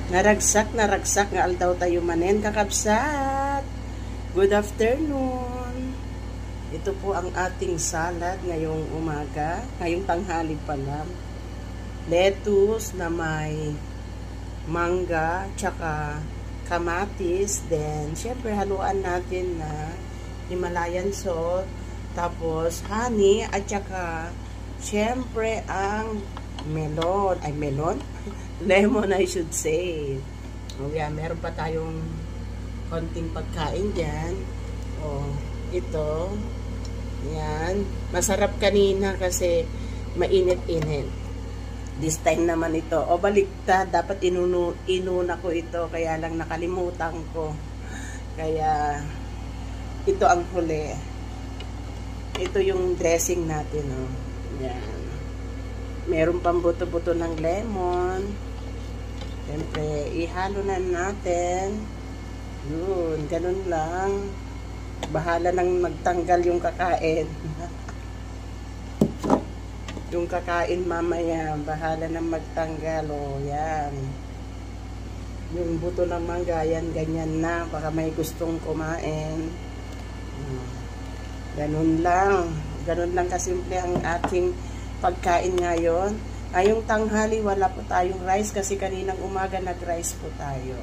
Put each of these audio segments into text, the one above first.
Naragsak nga aldaw tayo manen kakabsat. Good afternoon. Ito po ang ating salad ngayong umaga, ngayong tanghali pala. Lettuce na may mangga, tsaka kamatis, then syempre haluan natin na Himalayan salt, tapos honey, at tsaka syempre ang melon, lemon I should say. Oh yeah, meron pa tayong konting pagkain dyan. Oh, ito. Yan. Masarap kanina kasi mainit-init. This time naman ito. O baliktad, dapat inuna ko ito, kaya lang nakalimutan ko. Kaya ito ang huli. Ito yung dressing natin, oh. Yan. Meron pang buto-buto ng lemon. Siyempre, ihalo na natin. Yun, ganun lang. Bahala nang magtanggal yung kakain. Yung kakain mamaya, bahala nang magtanggal. O, yan. Yung buto ng mangga, yan, ganyan na. Baka may gustong kumain. Ganun lang. Ganun lang kasimple ang ating pagkain ngayon. Ngayong tanghali, wala po tayong rice kasi kaninang umaga nag-rice po tayo.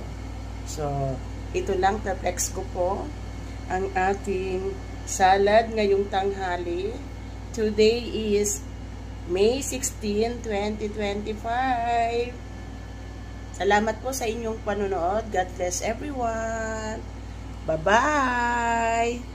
So, ito lang, perflex ko po ang ating salad ngayong tanghali. Today is May 16, 2025. Salamat po sa inyong panonood. God bless everyone. Bye-bye!